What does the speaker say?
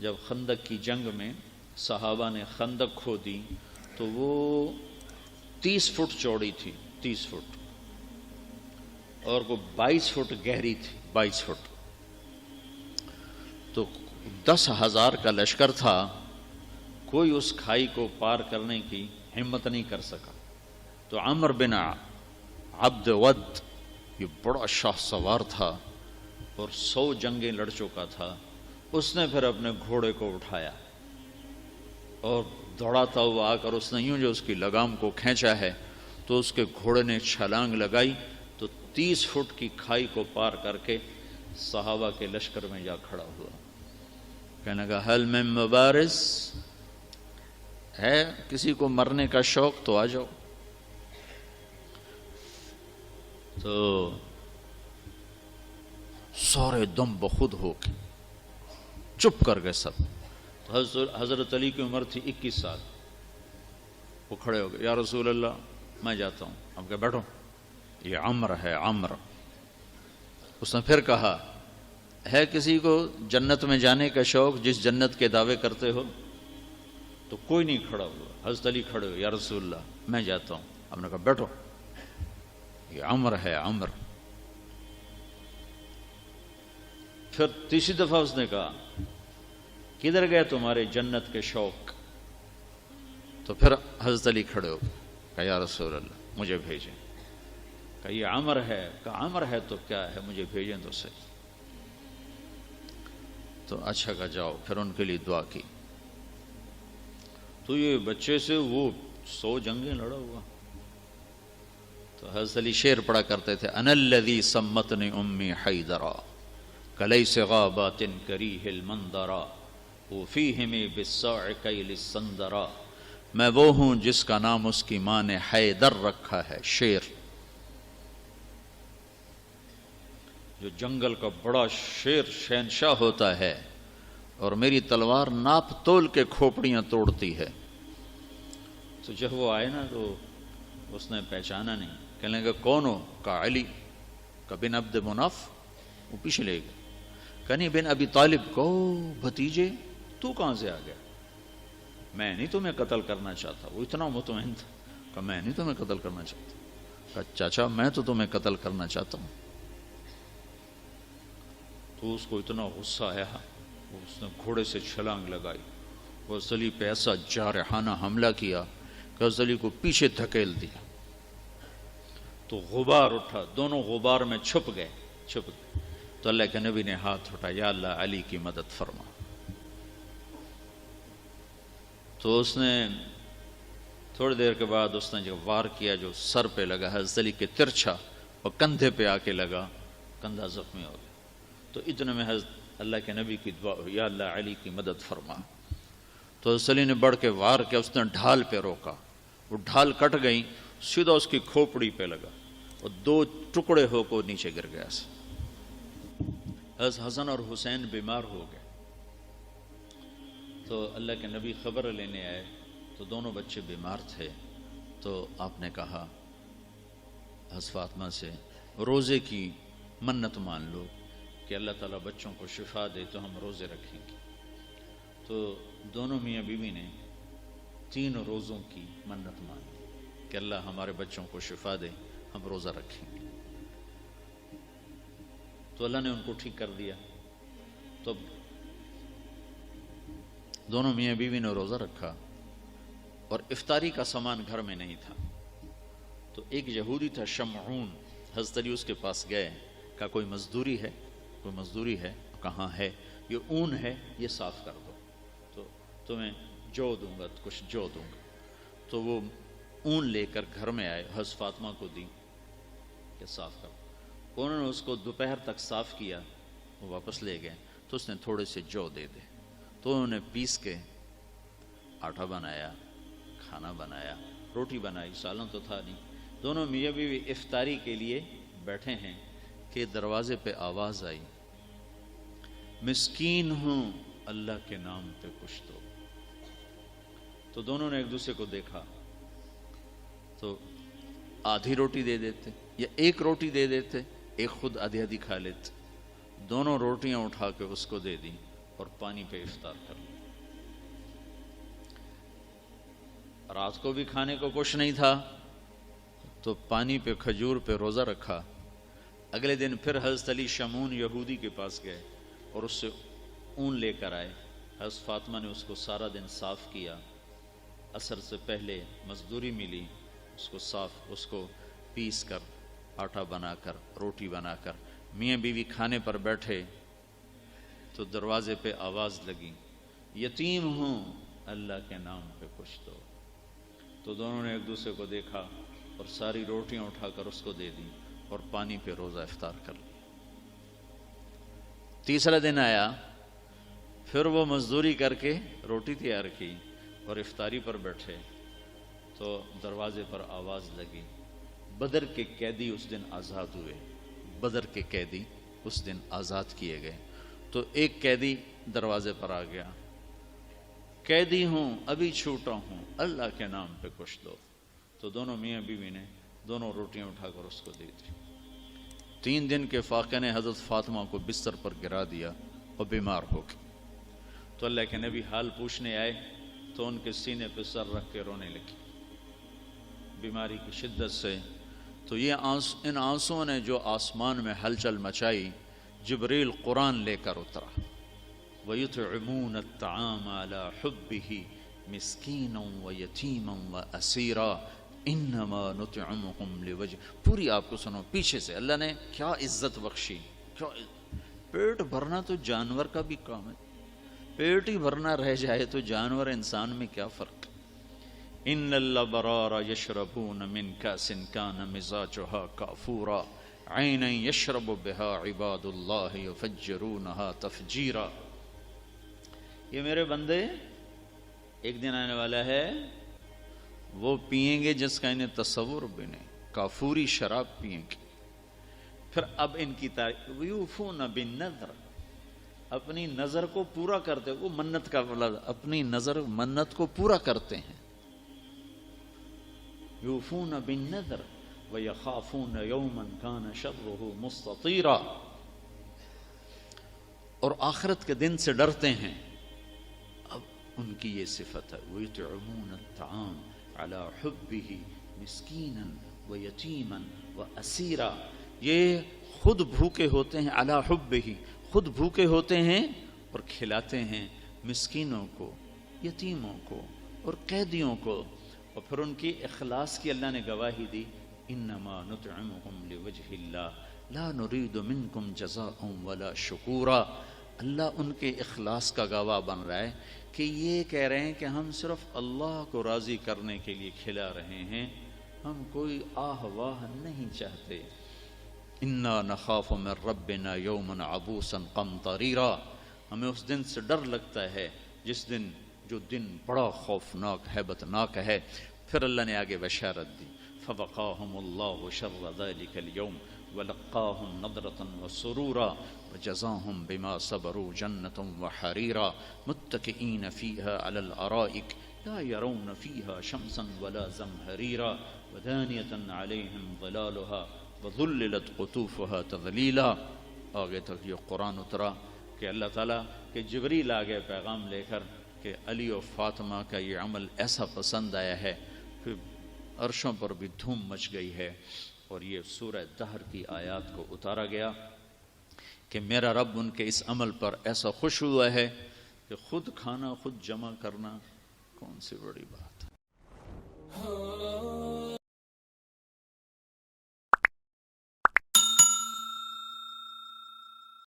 جب خندق کی جنگ میں صحابہ نے خندق کھودی تو وہ 30 فٹ چوڑی تھی، 30 فٹ، اور وہ 22 فٹ گہری تھی، 22 فٹ۔ تو 10,000 کا لشکر تھا، کوئی اس کھائی کو پار کرنے کی ہمت نہیں کر سکا۔ تو عمر بن عبد ود، یہ بڑا شاہ سوار تھا اور 100 جنگیں لڑ چکا تھا، اس نے پھر اپنے گھوڑے کو اٹھایا اور دوڑاتا ہوا آ کر اس نے یوں جو اس کی لگام کو کھینچا ہے تو اس کے گھوڑے نے چھلانگ لگائی تو 30 فٹ کی کھائی کو پار کر کے صحابہ کے لشکر میں جا کھڑا ہوا۔ کہنے لگا حل من مبارز، ہے کسی کو مرنے کا شوق تو آ جاؤ۔ تو سارے دم بخود ہو کے چپ کر گئے سب۔ تو حضرت علی کی عمر تھی 21 سال، وہ کھڑے ہو گئے، یا رسول اللہ میں جاتا ہوں۔ اب کہ بیٹھو، یہ عمر ہے، عمر۔ اس نے پھر کہا ہے کسی کو جنت میں جانے کا شوق جس جنت کے دعوے کرتے ہو؟ تو کوئی نہیں کھڑا ہوا۔ حضرت علی کھڑے ہو، یا رسول اللہ میں جاتا ہوں۔ ہم نے کہا بیٹھو، یہ عمر ہے، عمر۔ پھر تیسری دفعہ اس نے کہا کدھر گئے تمہارے جنت کے شوق؟ تو پھر حضرت علی کھڑے ہو، کہا یا رسول اللہ مجھے بھیجیں۔ کہا یہ عمر ہے۔ کہا عمر ہے تو کیا ہے، مجھے بھیجیں تو صحیح۔ تو اچھا کہا جاؤ۔ پھر ان کے لیے دعا کی۔ تو یہ بچے سے وہ 100 جنگیں لڑا ہوا۔ تو حضرت علی شعر پڑھا کرتے تھے، انا الذی سمتنی امی حیدرا کلیس غابات کریہ المنظرا وفیہم بالصاع کیل السندرا۔ میں وہ ہوں جس کا نام اس کی ماں نے حیدر رکھا ہے، شیر، جو جنگل کا بڑا شیر شہنشاہ ہوتا ہے، اور میری تلوار ناپ تول کے کھوپڑیاں توڑتی ہے۔ تو جب وہ آئے نا تو اس نے پہچانا نہیں۔ کہنے لگا کون ہو؟ کہا علی۔ کہا بن عبد مناف؟ وہ پیچھے لے گئے۔ کہا نہیں بن ابی طالب کو، بھتیجے تو کہاں سے آ گیا؟ میں نہیں تمہیں قتل کرنا چاہتا۔ وہ اتنا مطمئن تھا۔ کہا میں نہیں تمہیں قتل کرنا چاہتا۔ کہا چاچا میں تو تمہیں قتل کرنا چاہتا ہوں۔ تو اس کو اتنا غصہ آیا، اس نے گھوڑے سے چھلانگ لگائی، وہ علی پہ ایسا جارحانہ حملہ کیا کہ علی کو پیچھے دھکیل دیا۔ تو غبار اٹھا، دونوں غبار میں چھپ گئے۔ تو اللہ کے نبی نے ہاتھ اٹھایا، یا اللہ علی کی مدد فرما۔ تو اس نے تھوڑی دیر کے بعد اس نے جو وار کیا جو سر پہ لگا حضرت علی کے ترچھا، اور کندھے پہ آ کے لگا، کندھا زخمی ہو گیا۔ تو اتنے میں حضرت اللہ کے نبی کی دعا ہوئی، یا اللہ علی کی مدد فرما۔ تو حضرت علی نے بڑھ کے وار کیا، اس نے ڈھال پہ روکا، وہ ڈھال کٹ گئی، سیدھا اس کی کھوپڑی پہ لگا اور 2 ٹکڑے ہو کو نیچے گر گیا۔ حضرت حسن اور حسین بیمار ہو گئے۔ تو اللہ کے نبی خبر لینے آئے تو دونوں بچے بیمار تھے۔ تو آپ نے کہا حضرت فاطمہ سے روزے کی منت مان لو کہ اللہ تعالیٰ بچوں کو شفا دے تو ہم روزے رکھیں گے۔ تو دونوں میاں بیوی نے 3 روزوں کی منت مانی کہ اللہ ہمارے بچوں کو شفا دے، ہم روزہ رکھیں گے۔ تو اللہ نے ان کو ٹھیک کر دیا۔ تو دونوں میاں بیوی نے روزہ رکھا، اور افطاری کا سامان گھر میں نہیں تھا۔ تو ایک یہودی تھا شمعون، حضرت علی اس کے پاس گئے، کہا کوئی مزدوری ہے؟ کوئی مزدوری ہے؟ کہاں ہے؟ یہ اون ہے، یہ صاف کر دو تو تمہیں جو دوں گا، کچھ جو دوں گا۔ تو وہ اون لے کر گھر میں آئے، حضرت فاطمہ کو دی کہ صاف کر دو۔ انہوں نے اس کو دوپہر تک صاف کیا، وہ واپس لے گئے۔ تو اس نے تھوڑے سے جو دے دے، تو انہوں نے پیس کے آٹا بنایا، کھانا بنایا، روٹی بنائی، سالن تو تھا نہیں۔ دونوں میاں بیوی افطاری کے لیے بیٹھے ہیں کہ دروازے پہ آواز آئی، مسکین ہوں اللہ کے نام پہ کچھ دو۔ تو دونوں نے ایک دوسرے کو دیکھا، تو آدھی روٹی دے دیتے یا ایک روٹی دے دیتے، ایک خود آدھی آدھی کھا لیتے۔ دونوں روٹیاں اٹھا کے اس کو دے دیں اور پانی پہ افطار کر لو۔ رات کو بھی کھانے کو کچھ نہیں تھا تو پانی پہ کھجور پہ روزہ رکھا۔ اگلے دن پھر حضرت علی شمعون یہودی کے پاس گئے اور اس سے اون لے کر آئے۔ حضرت فاطمہ نے اس کو سارا دن صاف کیا، عصر سے پہلے مزدوری ملی، اس کو پیس کر آٹا بنا کر روٹی بنا کر میاں بیوی کھانے پر بیٹھے تو دروازے پہ آواز لگی، یتیم ہوں اللہ کے نام پہ کچھ دو۔ تو دونوں نے ایک دوسرے کو دیکھا اور ساری روٹیاں اٹھا کر اس کو دے دی اور پانی پہ روزہ افطار کر لیا۔ تیسرا دن آیا، پھر وہ مزدوری کر کے روٹی تیار کی اور افطاری پر بیٹھے تو دروازے پر آواز لگی، بدر کے قیدی اس دن آزاد ہوئے، بدر کے قیدی اس دن آزاد کیے گئے۔ تو ایک قیدی دروازے پر آ گیا، قیدی ہوں ابھی چھوٹا ہوں اللہ کے نام پہ کچھ دو۔ تو دونوں میاں بیوی نے دونوں روٹیاں اٹھا کر اس کو دے دی۔ 3 دن کے فاقے نے حضرت فاطمہ کو بستر پر گرا دیا اور بیمار ہو گئی۔ تو اللہ کے نبی حال پوچھنے آئے تو ان کے سینے پہ سر رکھ کے رونے لگی بیماری کی شدت سے۔ تو ان آنسوؤں نے جو آسمان میں ہلچل مچائی، جبریل قرآن لے کر اترا، وَيُطْعِمُونَ الطَّعَامَ عَلَى حُبِّهِ مِسْكِينًا وَيَتِيمًا وَأَسِيرًا إِنَّمَا نُطْعِمُكُمْ لِوَجْهِ۔ پوری آپ کو سنو پیچھے سے، اللہ نے کیا عزت بخشی۔ پیٹ بھرنا تو جانور کا بھی کام ہے، پیٹ ہی بھرنا رہ جائے تو جانور انسان میں کیا فرق۔ ان الابرار یشربون من کاس کان مزاجها کافورا عینا یشرب بها عباد اللہ یفجرونها تفجیرا۔ یہ میرے بندے ایک دن آنے والا ہے وہ پئیں گے جس کا انہیں تصور بھی نہیں، کافوری شراب پئیں گے۔ پھر اب ان کی یوفون بالنذر، اپنی نظر کو پورا کرتے، وہ منت کا لفظ، اپنی نظر منت کو پورا کرتے ہیں۔ یوفون بالنذر ویخافون یوما کان شرہ مستطیرا، اور آخرت کے دن سے ڈرتے ہیں۔ اب ان کی یہ صفت ہے، وَيُطْعِمُونَ الطَّعَامَ عَلَى حُبِّهِ مِسْكِينًا وَيَتِيمًا وَأَسِيرًا، یہ خود بھوکے ہوتے ہیں، عَلَى حُبِّهِ، خود بھوکے ہوتے ہیں اور کھلاتے ہیں مسکینوں کو، یتیموں کو اور قیدیوں کو۔ اور پھر ان کی اخلاص کی اللہ نے گواہی دی، انما نطعمکم لوجہ اللہ لا نرید منکم جزاء ولا شکورا۔ اللہ ان کے اخلاص کا گواہ بن رہا ہے کہ یہ کہہ رہے ہیں کہ ہم صرف اللہ کو راضی کرنے کے لیے کھلا رہے ہیں، ہم کوئی آہ واہ نہیں چاہتے۔ انا نخاف من ربنا یوما عبوسا قمطریرا، ہمیں اس دن سے ڈر لگتا ہے جو دن بڑا خوفناک ہیبتناک ہے۔ پھر اللہ نے آگے بشارت دی، فوقاہم اللہ شر ذلک اليوم ولقاہم نضرۃ وسرورا وجزاہم بما صبروا جنۃ وحریرا متکئین فیہا علی الارائک لا یرون فیہا شمسا ولا زمہریرا ودانیۃ علیہم ظلالها وذللت قطوفها تذلیلا۔ آگے تک یہ قرآن اترا کہ اللہ تعالیٰ کہ جبریل آگے پیغام لے کر کہ علی و فاطمہ کا یہ عمل ایسا پسند آیا ہے، پھر عرشوں پر بھی دھوم مچ گئی ہے، اور یہ سورہ دہر کی آیات کو اتارا گیا کہ میرا رب ان کے اس عمل پر ایسا خوش ہوا ہے کہ خود کھانا خود جمع کرنا کون سی بڑی بات ہے۔